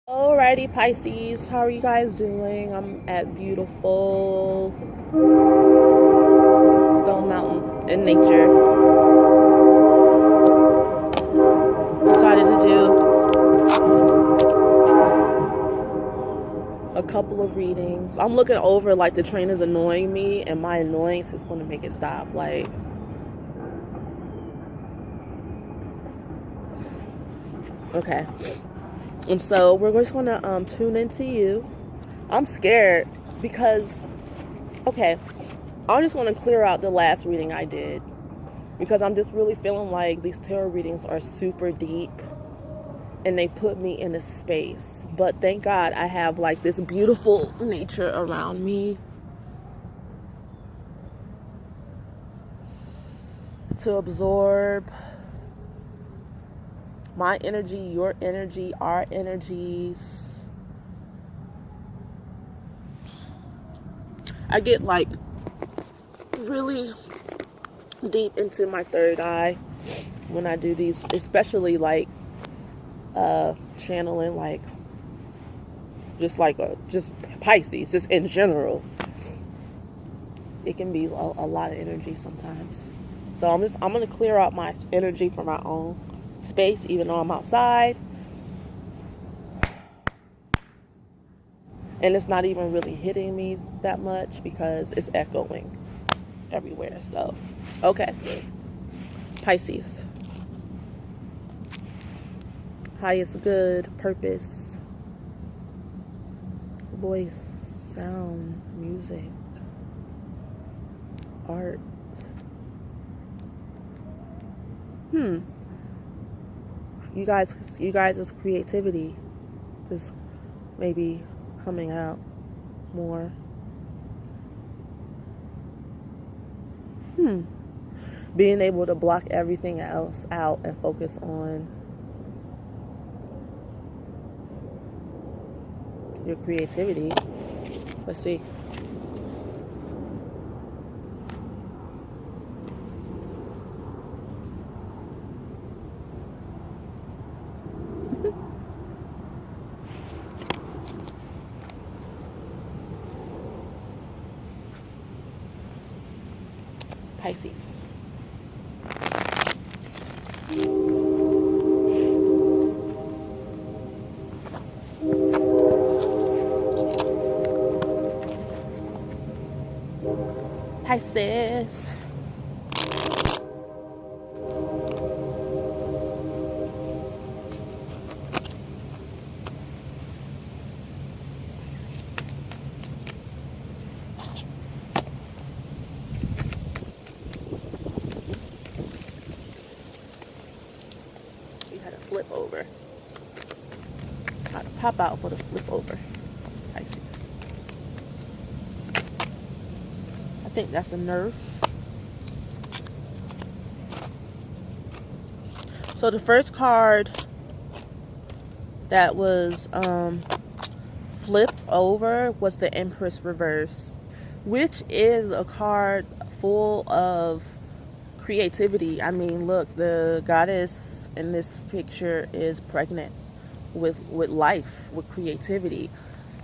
Alrighty, Pisces, how are you guys doing? I'm at beautiful Stone Mountain in nature. Decided to do a couple of readings. I'm looking over like the train is annoying me, and my annoyance is going to make it stop. Like, okay. And so we're just going to tune into you. I'm scared because, okay, I just want to clear out the last reading I did because I'm just really feeling like these tarot readings are super deep and they put me in a space. But thank God I have like this beautiful nature around me to absorb my energy, your energy, our energies. I get like really deep into my third eye when I do these, especially like channeling, like just Pisces, just in general. It can be a lot of energy sometimes. So I'm gonna clear out my energy from my own space, even though I'm outside, and it's not even really hitting me that much because it's echoing everywhere. So, okay, Pisces, highest good, purpose, voice, sound, music, art. You guys' creativity is maybe coming out more. Being able to block everything else out and focus on your creativity. Let's see. Pisces. Pisces. Flip over. How to pop out for the flip over. Pisces. I think that's a nerf. So the first card that was flipped over was the Empress reverse, which is a card full of creativity. I mean, look, the goddess in this picture is pregnant with life, with creativity.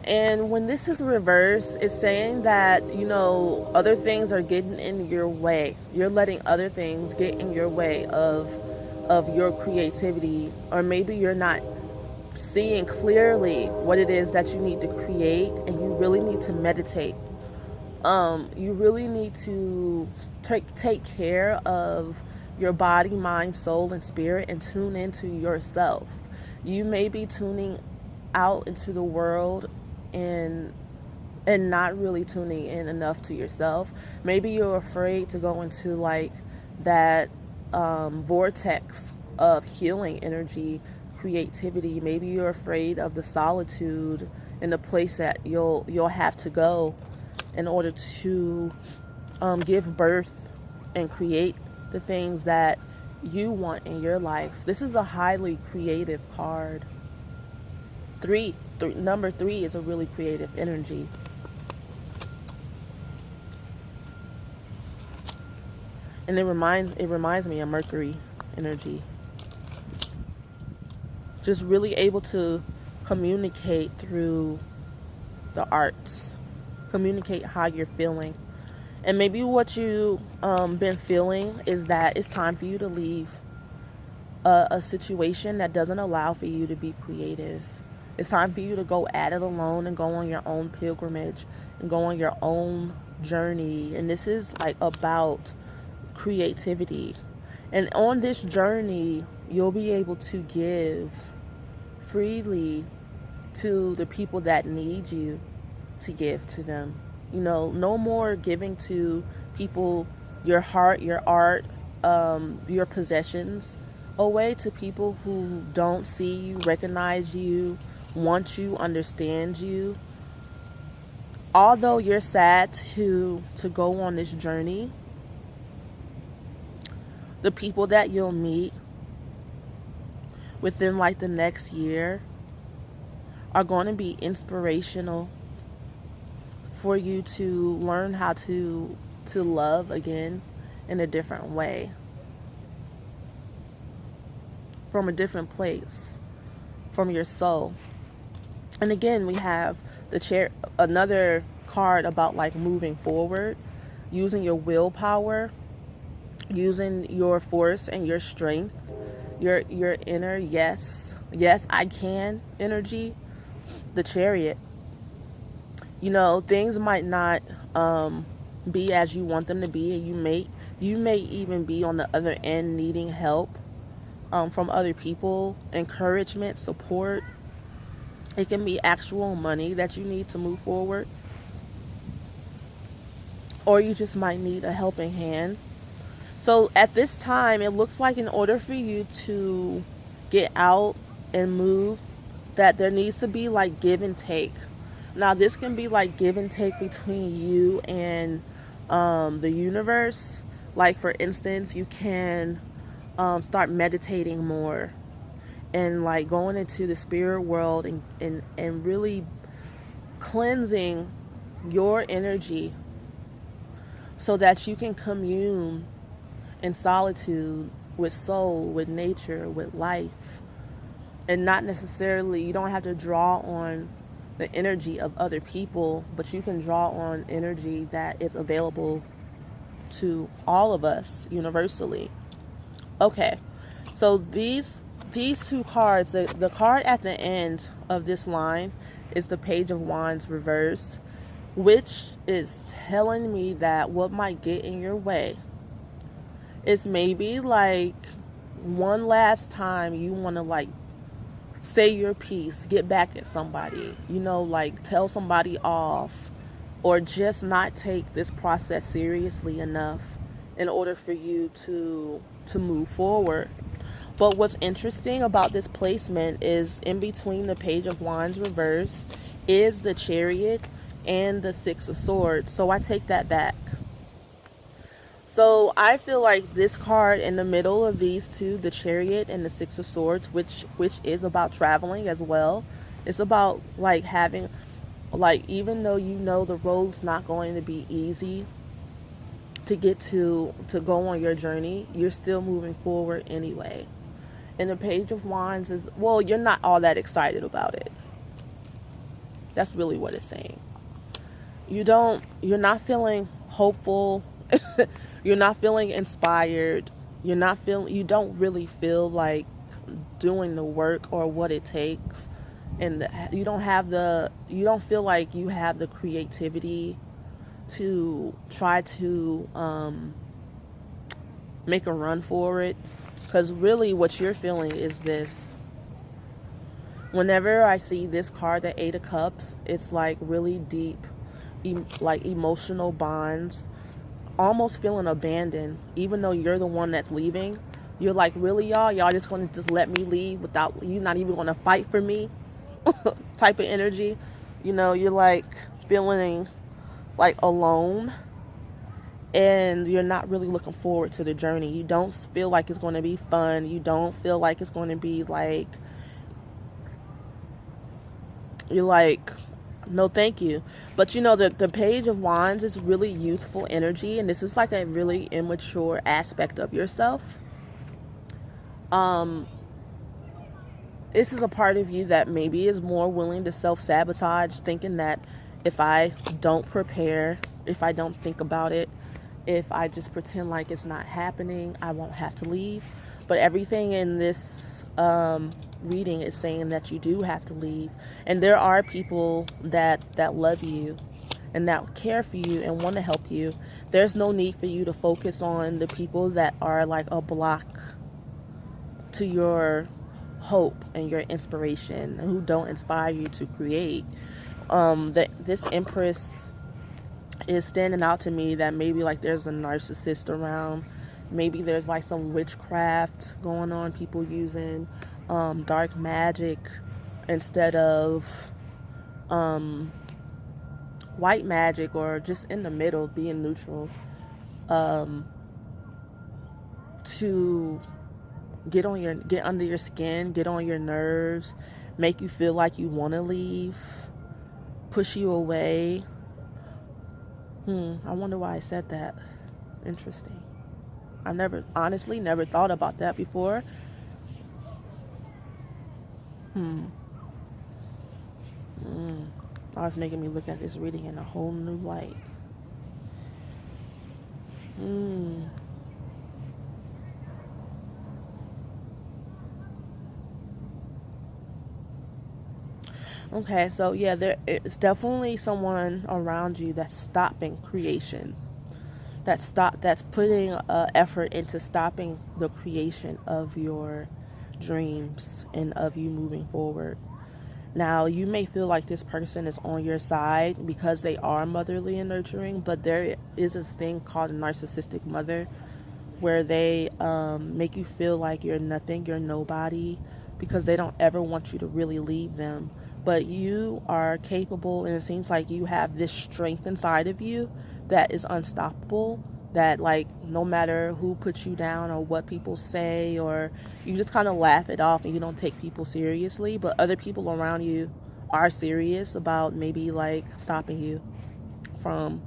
And when this is reversed, it's saying that, you know, other things are getting in your way. You're letting other things get in your way of your creativity, or maybe you're not seeing clearly what it is that you need to create, and you really need to meditate. You really need to take care of your body, mind, soul, and spirit, and tune into yourself. You may be tuning out into the world and not really tuning in enough to yourself. Maybe you're afraid to go into like that vortex of healing energy, creativity. Maybe you're afraid of the solitude and the place that you'll have to go in order to give birth and create the things that you want in your life. This is a highly creative card. Number 3 is a really creative energy. And it reminds me of Mercury energy. Just really able to communicate through the arts. Communicate how you're feeling. And maybe what you been feeling is that it's time for you to leave a situation that doesn't allow for you to be creative. It's time for you to go at it alone and go on your own pilgrimage and go on your own journey. And this is like about creativity. And on this journey, you'll be able to give freely to the people that need you to give to them. You know, no more giving to people your heart, your art, your possessions away to people who don't see you, recognize you, want you, understand you. Although you're sad to go on this journey, the people that you'll meet within like the next year are going to be inspirational for you to learn how to love again in a different way, from a different place, from your soul. And again, we have another card about like moving forward, using your willpower, using your force and your strength, your inner yes I can energy, the Chariot. You know, things might not be as you want them to be, and you may even be on the other end needing help from other people, encouragement, support. It can be actual money that you need to move forward, or you just might need a helping hand. So at this time, it looks like in order for you to get out and move, that there needs to be like give and take. Now, this can be like give and take between you and the universe. Like, for instance, you can start meditating more and like going into the spirit world and really cleansing your energy so that you can commune in solitude with soul, with nature, with life. And not necessarily, you don't have to draw on the energy of other people, but you can draw on energy that is available to all of us universally. Okay, so these two cards, the card at the end of this line is the Page of Wands reverse, which is telling me that what might get in your way is maybe like one last time you want to like say your piece, get back at somebody, you know, like tell somebody off, or just not take this process seriously enough in order for you to move forward. But what's interesting about this placement is in between the Page of Wands reverse is the Chariot and the Six of Swords. So I take that back. So I feel like this card in the middle of these two, the Chariot and the Six of Swords, which is about traveling as well. It's about like having, like, even though you know the road's not going to be easy to get to go on your journey, you're still moving forward anyway. And the Page of Wands is, well, you're not all that excited about it. That's really what it's saying. You're not feeling hopeful. You're not feeling inspired. You don't really feel like doing the work or what it takes. And you don't feel like you have the creativity to try to make a run for it. Because really what you're feeling is this. Whenever I see this card, the Eight of Cups, it's like really deep, like emotional bonds. Almost feeling abandoned, even though you're the one that's leaving. You're like, really, y'all just going to just let me leave without you, not even going to fight for me type of energy. You know, you're like feeling like alone, and you're not really looking forward to the journey. You don't feel like it's going to be fun. You don't feel like it's going to be like, you're like, no thank you. But you know, the Page of Wands is really youthful energy, and this is like a really immature aspect of yourself. this is a part of you that maybe is more willing to self-sabotage, thinking that if I don't prepare, if I don't think about it, if I just pretend like it's not happening, I won't have to leave. But everything in this reading is saying that you do have to leave. And there are people that love you and that care for you and want to help you. There's no need for you to focus on the people that are like a block to your hope and your inspiration, and who don't inspire you to create. This Empress is standing out to me, that maybe like there's a narcissist around. Maybe there's like some witchcraft going on, people using dark magic instead of white magic, or just in the middle, being neutral, to get under your skin, get on your nerves, make you feel like you want to leave, push you away. I wonder why I said that. Interesting. I honestly never thought about that before. Now it's making me look at this reading in a whole new light. Okay, so yeah, there is definitely someone around you that's stopping creation. That's putting effort into stopping the creation of your dreams and of you moving forward. Now, you may feel like this person is on your side because they are motherly and nurturing, but there is this thing called a narcissistic mother, where they make you feel like you're nothing, you're nobody, because they don't ever want you to really leave them. But you are capable, and it seems like you have this strength inside of you that is unstoppable, that like no matter who puts you down or what people say, or you just kind of laugh it off and you don't take people seriously, but other people around you are serious about maybe like stopping you from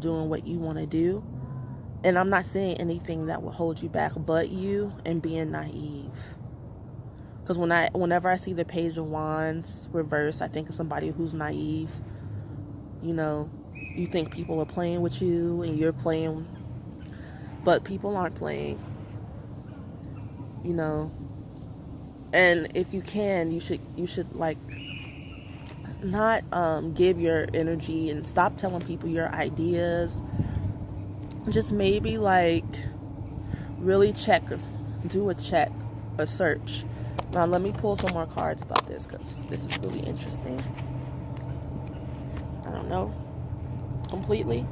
doing what you want to do. And I'm not saying anything that will hold you back but you and being naive. Because whenever I see the Page of Wands reverse, I think of somebody who's naive. You know, you think people are playing with you and you're playing, but people aren't playing. You know, and if you can, you should like not give your energy and stop telling people your ideas. Just maybe like really do a search. Now let me pull some more cards about this, because this is really interesting. I don't know completely.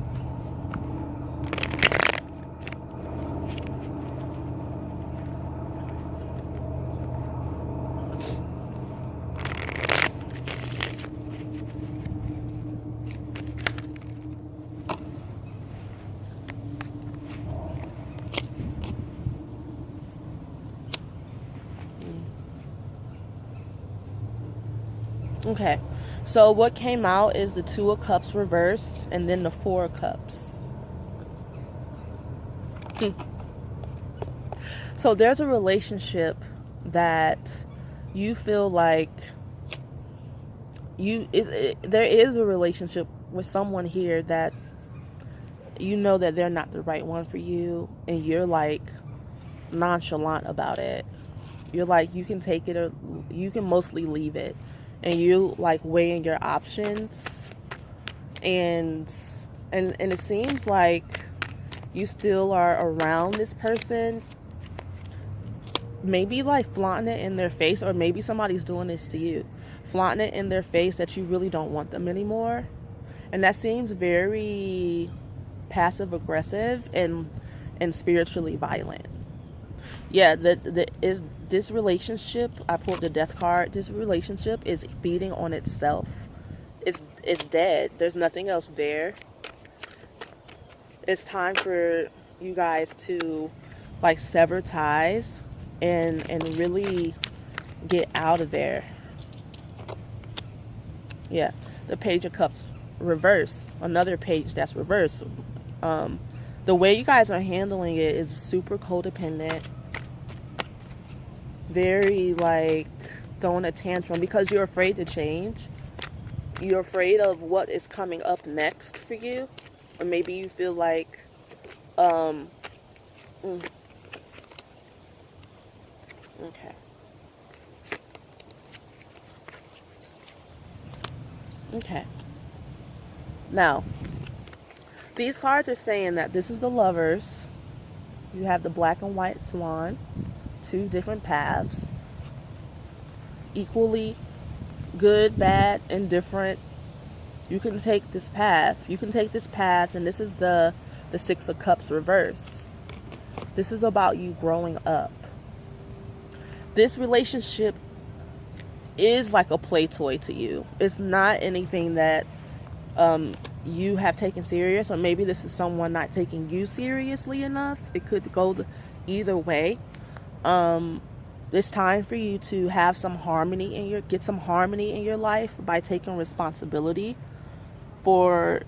Okay, so what came out is the Two of Cups reverse and then the Four of Cups. So there's a relationship that you feel like there is a relationship with someone here that you know that they're not the right one for you, and you're like nonchalant about it. You're like, you can take it or you can mostly leave it. And you like weighing your options, and it seems like you still are around this person, maybe like flaunting it in their face, or maybe somebody's doing this to you, flaunting it in their face that you really don't want them anymore. And that seems very passive aggressive and spiritually violent. Yeah, this relationship, I pulled the Death card. This relationship is feeding on itself. It's dead. There's nothing else there. It's time for you guys to like sever ties and really get out of there. Yeah, the Page of Cups reverse. Another page that's reversed. The way you guys are handling it is super codependent. Very like throwing a tantrum because you're afraid to change. You're afraid of what is coming up next for you. Or maybe you feel like, okay. Okay. Now, these cards are saying that this is the Lovers. You have the black and white swan. 2 different paths. Equally good, bad, indifferent. You can take this path. You can take this path, and this is the 6 of Cups reverse. This is about you growing up. This relationship is like a play toy to you. It's not anything that you have taken serious, or maybe this is someone not taking you seriously enough. It could go either way. It's time for you to have some harmony get some harmony in your life by taking responsibility for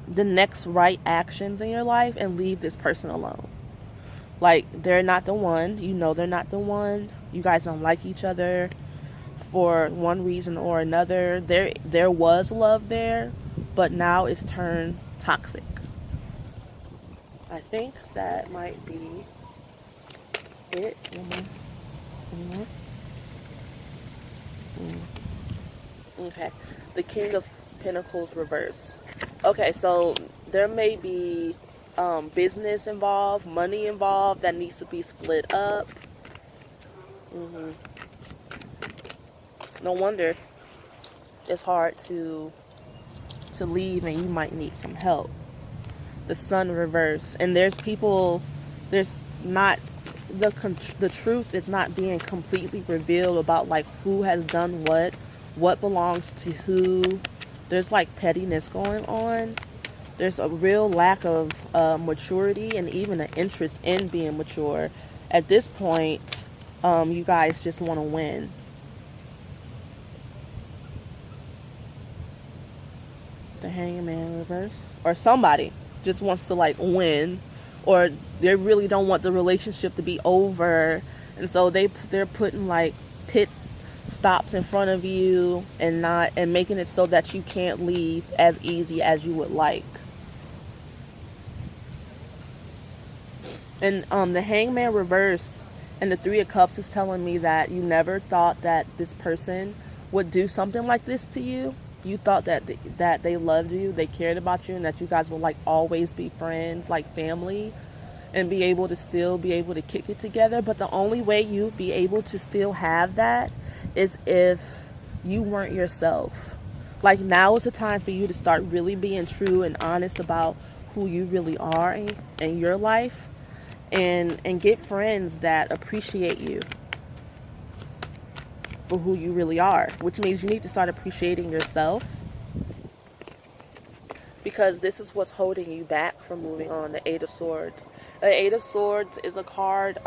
the next right actions in your life and leave this person alone. Like, they're not the one. You know they're not the one. You guys don't like each other for one reason or another. There was love there, but now it's turned toxic. I think that might be it. Okay. The King of Pentacles reverse. Okay, so there may be business involved, money involved that needs to be split up. No wonder it's hard to leave, and you might need some help. The Sun reverse, and there's not the truth is not being completely revealed about like who has done what belongs to who. There's like pettiness going on. There's a real lack of maturity and even an interest in being mature. At this point, you guys just want to win. The Hangman reverse, or somebody just wants to like win, or they really don't want the relationship to be over, and so they're putting like pit stops in front of you and making it so that you can't leave as easy as you would like. And the Hangman reversed and the 3 of Cups is telling me that you never thought that this person would do something like this to you. You thought that they loved you, they cared about you, and that you guys would like always be friends, like family, and be able to kick it together. But the only way you'd be able to still have that is if you weren't yourself. Like, now is the time for you to start really being true and honest about who you really are in your life, and get friends that appreciate you for who you really are, which means you need to start appreciating yourself, because this is what's holding you back from moving on. The 8 of Swords. The 8 of Swords is a card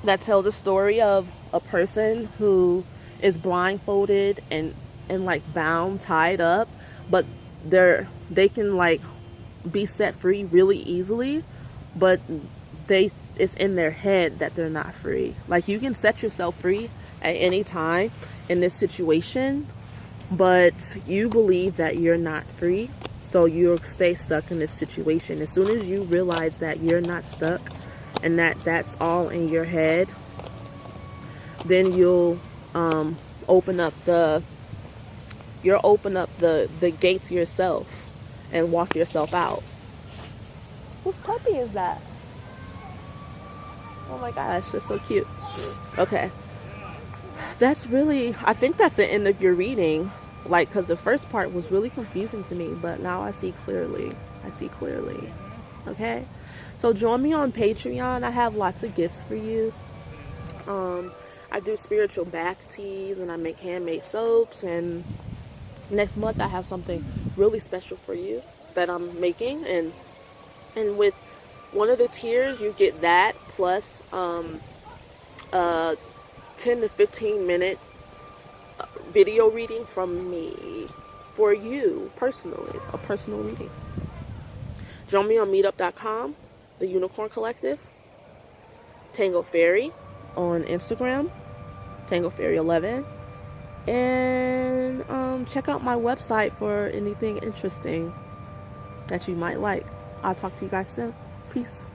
that tells a story of a person who is blindfolded and like bound, tied up, but they can like be set free really easily, but it's in their head that they're not free. Like, you can set yourself free at any time in this situation, but you believe that you're not free, so you'll stay stuck in this situation. As soon as you realize that you're not stuck and that's all in your head, then you'll open up the gate to yourself and walk yourself out. Whose puppy is that? Oh my gosh, that's so cute. Okay. I think that's the end of your reading. Like, because the first part was really confusing to me, but now I see clearly. Okay? So join me on Patreon. I have lots of gifts for you. I do spiritual back teas, and I make handmade soaps, and next month I have something really special for you that I'm making, and with one of the tiers you get that plus 10 to 15 minute video reading from me for you personally, a personal reading. Join me on meetup.com, the Unicorn Collective, Tango Fairy on Instagram, Tango Fairy 11. And check out my website for anything interesting that you might like. I'll talk to you guys soon. Peace.